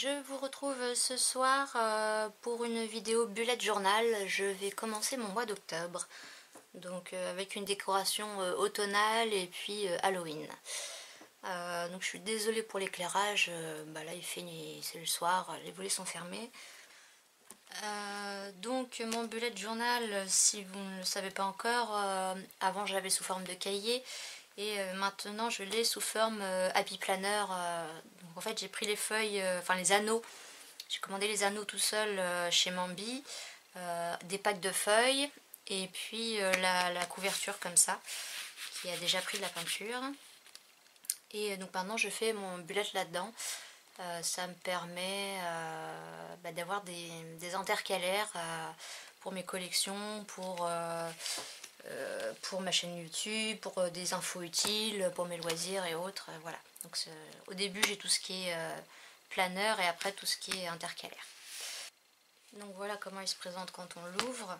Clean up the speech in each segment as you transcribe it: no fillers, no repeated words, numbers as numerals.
Je vous retrouve ce soir pour une vidéo bullet journal. Je vais commencer mon mois d'octobre, donc avec une décoration automnale et puis Halloween. Donc je suis désolée pour l'éclairage, là il fait nuit, c'est le soir, les volets sont fermés. Donc mon bullet journal, si vous ne le savez pas encore, avant je l'avais sous forme de cahier. Et maintenant je l'ai sous forme Happy Planner. Donc en fait j'ai pris les feuilles, les anneaux. J'ai commandé les anneaux tout seul chez Mambi. Des packs de feuilles. Et puis la couverture comme ça. Qui a déjà pris de la peinture. Et donc maintenant je fais mon bullet là-dedans. Ça me permet d'avoir des intercalaires pour mes collections, pour ma chaîne YouTube, pour des infos utiles, pour mes loisirs et autres. Voilà. Donc au début j'ai tout ce qui est planeur et après tout ce qui est intercalaire. Donc voilà comment il se présente quand on l'ouvre.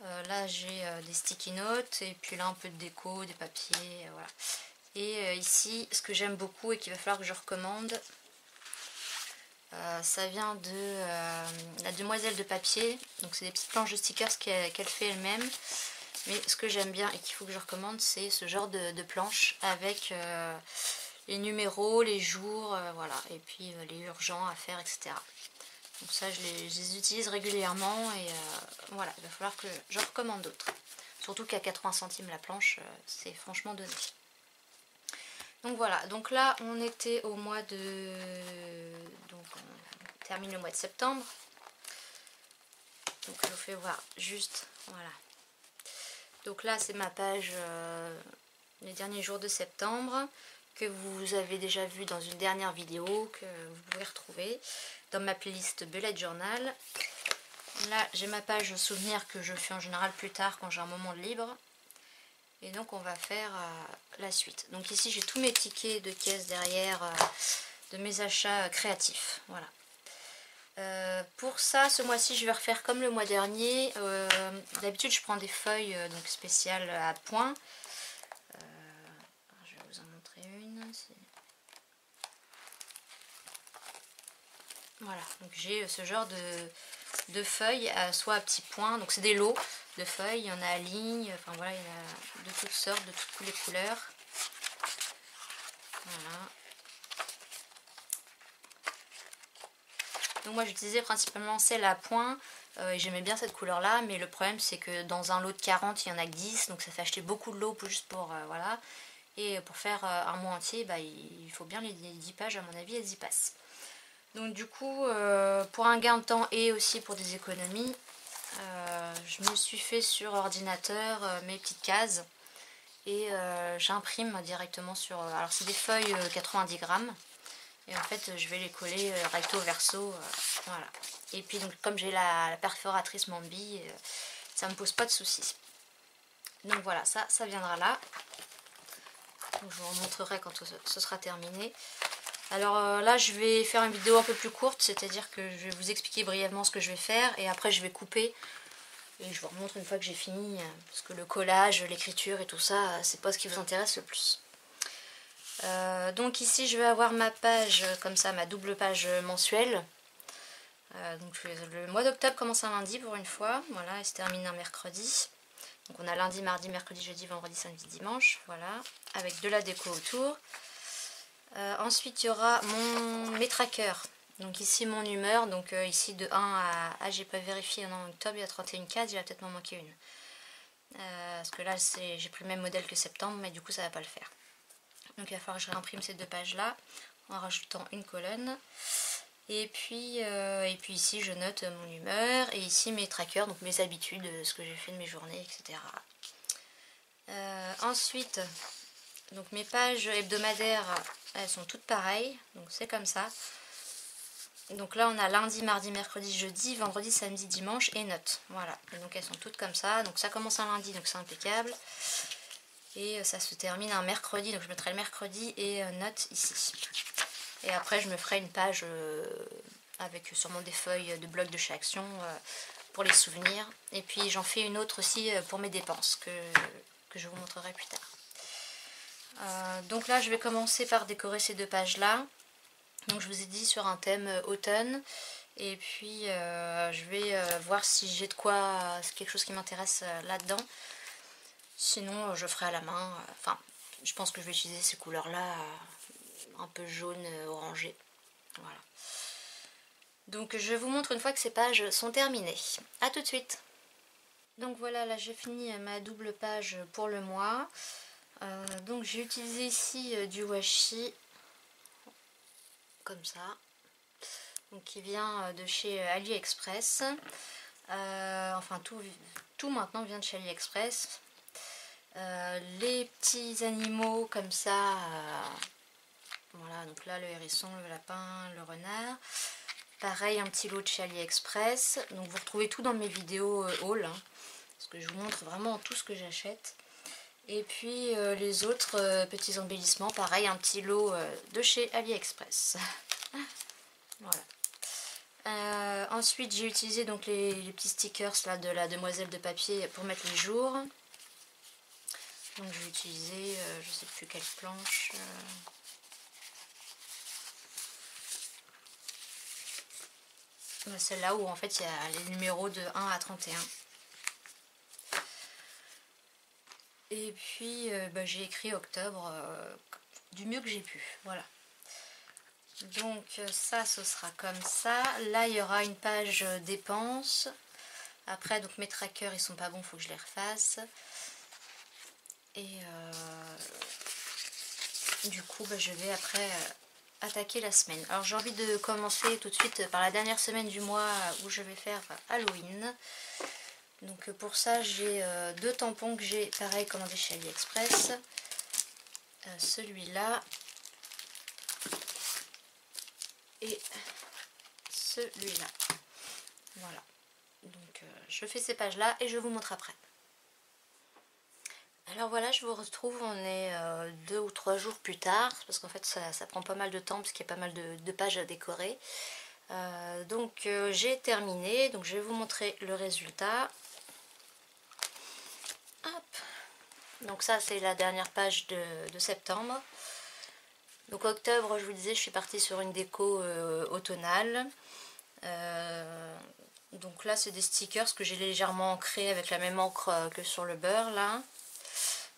Là j'ai des sticky notes et puis là un peu de déco, des papiers, voilà. Et ici ce que j'aime beaucoup et qu'il va falloir que je recommande, ça vient de la demoiselle de papier. Donc c'est des petites planches de stickers qu'elle fait elle-même. Mais ce que j'aime bien et qu'il faut que je recommande, c'est ce genre de planches avec les numéros, les jours, voilà, et puis les urgents à faire, etc. Donc ça, je les utilise régulièrement et voilà, il va falloir que je recommande d'autres. Surtout qu'à 80 centimes la planche, c'est franchement donné. Donc voilà, donc là, on était au mois de... Donc on termine le mois de septembre. Donc je vous fais voir juste, voilà. Donc là c'est ma page les derniers jours de septembre que vous avez déjà vu dans une dernière vidéo que vous pouvez retrouver dans ma playlist bullet journal. Là j'ai ma page souvenir que je fais en général plus tard quand j'ai un moment de libre. Et donc on va faire la suite. Donc ici j'ai tous mes tickets de caisse derrière de mes achats créatifs. Voilà. Pour ça, ce mois-ci, je vais refaire comme le mois dernier. D'habitude, je prends des feuilles donc spéciales à point. Je vais vous en montrer une. Voilà, donc j'ai ce genre de feuilles, soit à petits points. Donc c'est des lots de feuilles. Il y en a à ligne. Enfin voilà, il y en a de toutes sortes, de toutes les couleurs. Voilà. Donc moi j'utilisais principalement celle à point et j'aimais bien cette couleur là, mais le problème c'est que dans un lot de 40 il y en a que 10, donc ça fait acheter beaucoup de lots juste pour voilà. Et pour faire un mois entier, il faut bien les 10 pages, à mon avis elles y passent. Donc du coup pour un gain de temps et aussi pour des économies, je me suis fait sur ordinateur mes petites cases et j'imprime directement sur... alors c'est des feuilles 90 grammes. Et en fait je vais les coller recto verso, voilà. Et puis donc comme j'ai la perforatrice Mambi, ça me pose pas de soucis. Donc voilà, ça viendra là. Donc, je vous remontrerai quand ce sera terminé. Alors là je vais faire une vidéo un peu plus courte, c'est-à-dire que je vais vous expliquer brièvement ce que je vais faire et après je vais couper. Et je vous remontre une fois que j'ai fini, parce que le collage, l'écriture et tout ça, c'est pas ce qui vous intéresse le plus. Donc ici je vais avoir ma page comme ça, ma double page mensuelle. Donc le mois d'octobre commence un lundi pour une fois, voilà, et se termine un mercredi. Donc on a lundi, mardi, mercredi, jeudi, vendredi, samedi, dimanche, voilà, avec de la déco autour. Ensuite il y aura mes trackers. Donc ici mon humeur, donc ici de 1 à... Ah j'ai pas vérifié, en octobre il y a 31 cases, il va peut-être m'en manquer une. Parce que là j'ai pris le même modèle que septembre, mais du coup ça va pas le faire. Donc il va falloir que je réimprime ces deux pages là en rajoutant une colonne. Et puis ici je note mon humeur et ici mes trackers, donc mes habitudes, ce que j'ai fait de mes journées, etc. Ensuite, donc mes pages hebdomadaires, elles sont toutes pareilles, donc c'est comme ça. Donc là on a lundi, mardi, mercredi, jeudi, vendredi, samedi, dimanche et notes. Voilà, et donc elles sont toutes comme ça. Donc ça commence un lundi, donc c'est impeccable. Et ça se termine un mercredi, donc je mettrai le mercredi et notes ici. Et après je me ferai une page avec sûrement des feuilles de blocs de chez Action pour les souvenirs. Et puis j'en fais une autre aussi pour mes dépenses que je vous montrerai plus tard. Donc là je vais commencer par décorer ces deux pages là. Donc je vous ai dit sur un thème automne. Et puis je vais voir si j'ai de quoi, c'est quelque chose qui m'intéresse là-dedans. Sinon je ferai à la main. Enfin, je pense que je vais utiliser ces couleurs-là, un peu jaune, orangé. Voilà. Donc je vous montre une fois que ces pages sont terminées. A tout de suite. Donc voilà, là j'ai fini ma double page pour le mois. Donc j'ai utilisé ici du washi, comme ça, donc qui vient de chez AliExpress. Enfin tout maintenant vient de chez AliExpress. Les petits animaux comme ça, voilà, donc là le hérisson, le lapin, le renard. Pareil, un petit lot de chez AliExpress. Donc vous retrouvez tout dans mes vidéos haul, hein, parce que je vous montre vraiment tout ce que j'achète. Et puis les autres petits embellissements, pareil, un petit lot de chez AliExpress. Voilà. Ensuite j'ai utilisé donc les petits stickers là, de la demoiselle de papier pour mettre les jours. Donc j'ai utilisé, je sais plus quelle planche. Celle-là où en fait il y a les numéros de 1 à 31. Et puis j'ai écrit octobre du mieux que j'ai pu. Voilà. Donc ça, ce sera comme ça. Là, il y aura une page dépenses. Après, donc mes trackers, ils sont pas bons, il faut que je les refasse. Et du coup, je vais après attaquer la semaine. Alors j'ai envie de commencer tout de suite par la dernière semaine du mois où je vais faire Halloween. Donc pour ça, j'ai deux tampons que j'ai pareil commandés chez AliExpress. Celui-là et celui-là. Voilà. Donc je fais ces pages là et je vous montre après. Alors voilà, je vous retrouve, on est 2 ou 3 jours plus tard, parce qu'en fait ça prend pas mal de temps, parce qu'il y a pas mal de pages à décorer. Donc j'ai terminé, donc je vais vous montrer le résultat. Hop. Donc ça c'est la dernière page de septembre. Donc octobre, je vous disais, je suis partie sur une déco automnale. Donc là c'est des stickers que j'ai légèrement ancrés avec la même encre que sur le beurre là.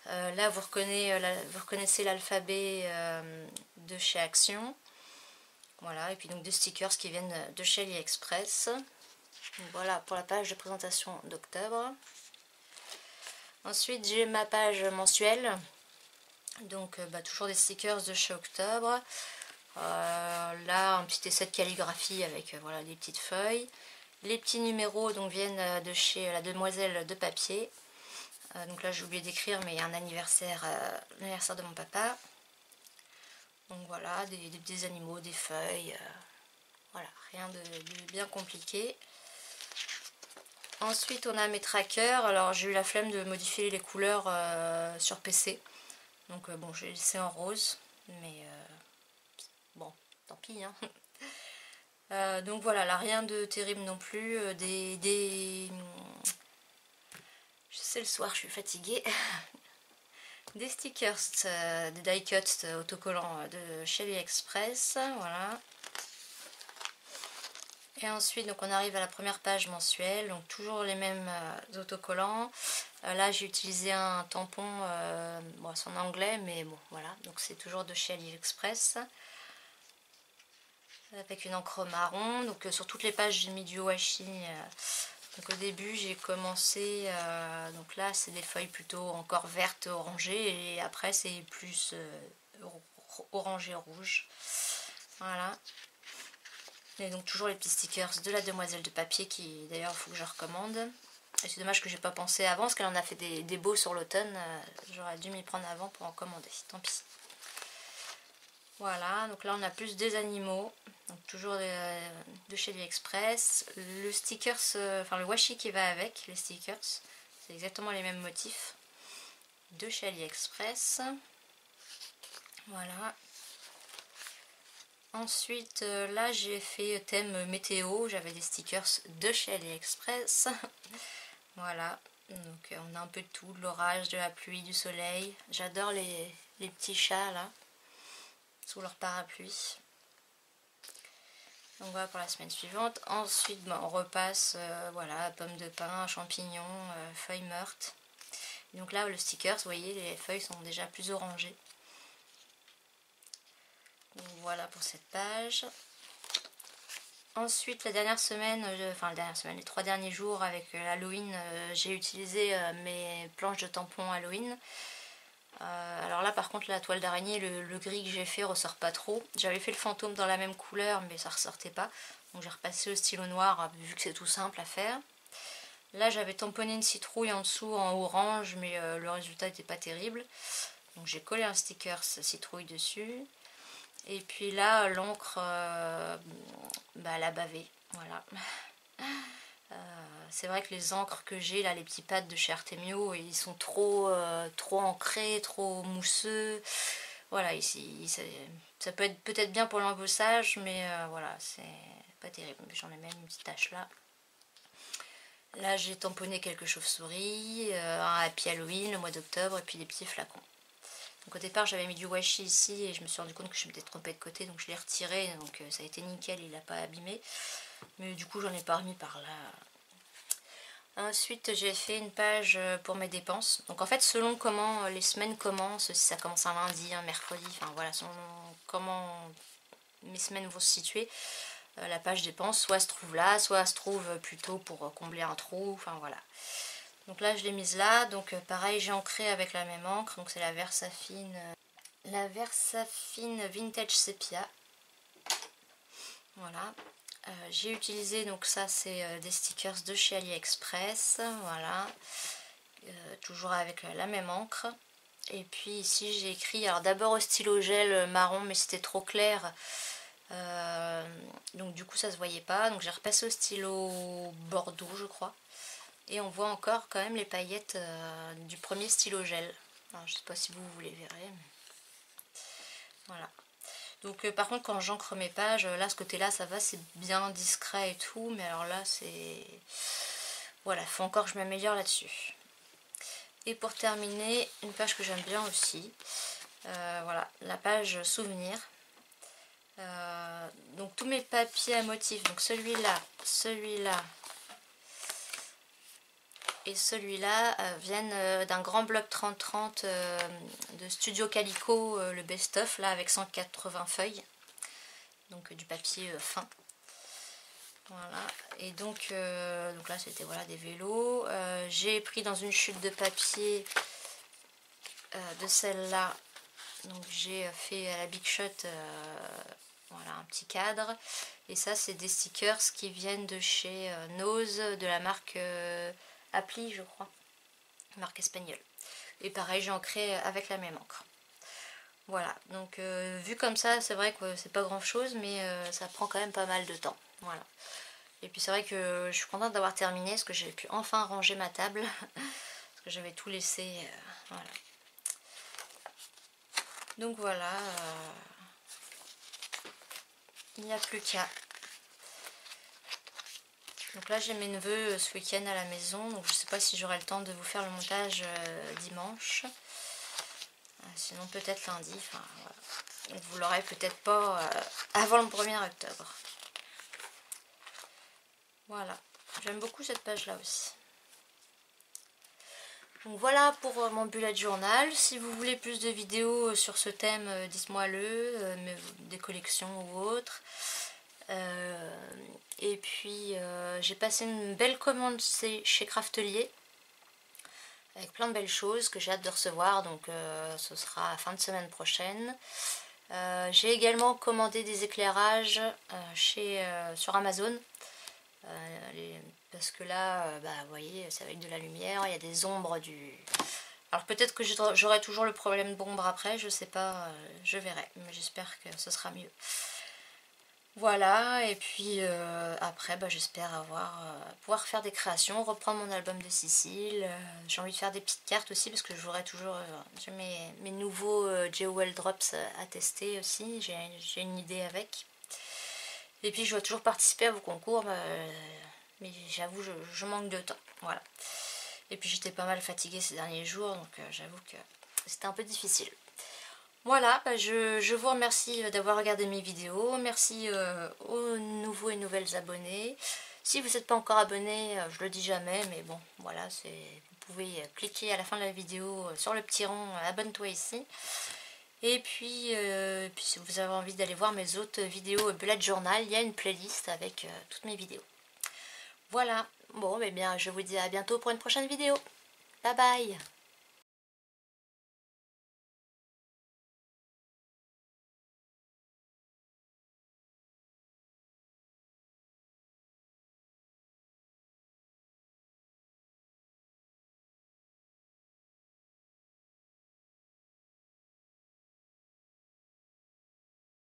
Là vous reconnaissez l'alphabet de chez Action. Voilà, et puis donc des stickers qui viennent de chez AliExpress. Voilà pour la page de présentation d'octobre. Ensuite j'ai ma page mensuelle. Donc toujours des stickers de chez octobre. Là un petit essai de calligraphie avec voilà, des petites feuilles. Les petits numéros donc viennent de chez la demoiselle de papier. Donc là j'ai oublié d'écrire, mais il y a un anniversaire, l'anniversaire de mon papa. Donc voilà, des petits animaux, des feuilles, voilà, rien de bien compliqué. Ensuite on a mes trackers. Alors j'ai eu la flemme de modifier les couleurs sur PC. Donc bon, j'ai laissé en rose, mais bon, tant pis hein. Donc voilà, là rien de terrible non plus. Je sais, le soir je suis fatiguée. Des stickers, des die cuts autocollants de chez AliExpress, voilà. Et ensuite donc on arrive à la première page mensuelle, donc toujours les mêmes autocollants. Là j'ai utilisé un tampon, bon c'est en anglais mais bon voilà, donc c'est toujours de chez AliExpress. Avec une encre marron, donc sur toutes les pages j'ai mis du washi. Donc au début j'ai commencé, donc là c'est des feuilles plutôt encore vertes, orangées, et après c'est plus orangé rouge. Voilà. Et donc toujours les petits stickers de la demoiselle de papier qui d'ailleurs il faut que je recommande. Et c'est dommage que j'ai pas pensé avant, parce qu'elle en a fait des beaux sur l'automne. J'aurais dû m'y prendre avant pour en commander, tant pis. Voilà, donc là on a plus des animaux, donc toujours de chez AliExpress. Le stickers, enfin le washi qui va avec les stickers, c'est exactement les mêmes motifs de chez AliExpress. Voilà. Ensuite là j'ai fait thème météo, j'avais des stickers de chez AliExpress. Voilà, donc on a un peu de tout, de l'orage, de la pluie, du soleil. J'adore les petits chats là, sous leur parapluie. Donc voilà pour la semaine suivante. Ensuite on repasse voilà, pommes de pin, champignons, feuilles mortes. Donc là le sticker, vous voyez les feuilles sont déjà plus orangées. Donc voilà pour cette page. Ensuite la dernière semaine, les 3 derniers jours avec Halloween, j'ai utilisé mes planches de tampons Halloween. Alors là par contre la toile d'araignée, le gris que j'ai fait ressort pas trop. J'avais fait le fantôme dans la même couleur mais ça ressortait pas. Donc j'ai repassé au stylo noir vu que c'est tout simple à faire. Là j'avais tamponné une citrouille en dessous en orange mais le résultat n'était pas terrible. Donc j'ai collé un sticker citrouille dessus. Et puis là l'encre elle a bavé. Voilà. C'est vrai que les encres que j'ai là, les petits pads de chez Artemio, ils sont trop ancrés, trop mousseux. Voilà, ici ça peut être peut-être bien pour l'embossage, mais voilà, c'est pas terrible. J'en ai même une petite tache là. Là j'ai tamponné quelques chauves-souris, un Happy Halloween le mois d'octobre et puis des petits flacons. Donc au départ j'avais mis du washi ici et je me suis rendu compte que je m'étais trompée de côté, donc je l'ai retiré, donc ça a été nickel, il n'a pas abîmé. Mais du coup j'en ai pas remis par là. Ensuite j'ai fait une page pour mes dépenses. Donc en fait selon comment les semaines commencent, si ça commence un lundi, un mercredi, enfin voilà, selon comment mes semaines vont se situer, la page dépenses soit se trouve là, soit se trouve plutôt pour combler un trou, enfin voilà. Donc là je l'ai mise là, donc pareil j'ai ancré avec la même encre, donc c'est la Versafine Vintage Sepia. Voilà. J'ai utilisé, donc ça c'est des stickers de chez AliExpress, voilà, toujours avec la même encre. Et puis ici j'ai écrit, alors d'abord au stylo gel marron mais c'était trop clair, donc du coup ça se voyait pas, donc j'ai repassé au stylo bordeaux je crois. Et on voit encore quand même les paillettes du premier stylo gel. Alors, je sais pas si vous les verrez. Voilà. Donc par contre quand j'encre mes pages, là ce côté là ça va, c'est bien discret et tout, mais alors là c'est... Voilà, faut encore que je m'améliore là-dessus. Et pour terminer, une page que j'aime bien aussi, voilà, la page souvenir. Donc tous mes papiers à motifs, donc celui-là, celui-là et celui-là viennent d'un grand bloc 30-30 de Studio Calico, le best-of, là avec 180 feuilles, donc du papier fin. Voilà, et donc là c'était voilà, des vélos. J'ai pris dans une chute de papier de celle-là, donc j'ai fait à la Big Shot voilà, un petit cadre. Et ça c'est des stickers qui viennent de chez Nose, de la marque Appli je crois, marque espagnole. Et pareil j'ai ancré avec la même encre. Voilà, donc vu comme ça c'est vrai que c'est pas grand chose, mais ça prend quand même pas mal de temps. Voilà. Et puis c'est vrai que je suis contente d'avoir terminé parce que j'ai pu enfin ranger ma table parce que j'avais tout laissé. Voilà. Donc voilà, il n'y a plus qu'à. Donc là j'ai mes neveux ce week-end à la maison, donc je sais pas si j'aurai le temps de vous faire le montage dimanche. Sinon peut-être lundi, enfin voilà. Vous l'aurez peut-être pas avant le 1er octobre. Voilà, j'aime beaucoup cette page là aussi. Donc voilà pour mon bullet journal. Si vous voulez plus de vidéos sur ce thème, dites-moi-le, des collections ou autres. Et puis j'ai passé une belle commande chez Craftelier avec plein de belles choses que j'ai hâte de recevoir, donc ce sera à fin de semaine prochaine. J'ai également commandé des éclairages sur Amazon. Parce que là, vous voyez, c'est avec de la lumière, il y a des ombres Alors peut-être que j'aurai toujours le problème d'ombre après, je sais pas, je verrai, mais j'espère que ce sera mieux. Voilà, et puis après j'espère pouvoir faire des créations, reprendre mon album de Sicile. J'ai envie de faire des petites cartes aussi parce que j'aurai toujours j'ai mes nouveaux Jewel Drops à tester aussi, j'ai une idée avec. Et puis je dois toujours participer à vos concours, mais j'avoue je manque de temps, voilà. Et puis j'étais pas mal fatiguée ces derniers jours, donc j'avoue que c'était un peu difficile. Voilà, bah, je vous remercie d'avoir regardé mes vidéos. Merci aux nouveaux et nouvelles abonnés. Si vous n'êtes pas encore abonné, je le dis jamais, mais bon, voilà, vous pouvez cliquer à la fin de la vidéo sur le petit rond, abonne-toi ici. Et puis si vous avez envie d'aller voir mes autres vidéos Bullet Journal, il y a une playlist avec toutes mes vidéos. Voilà, bon, eh bien, je vous dis à bientôt pour une prochaine vidéo. Bye bye!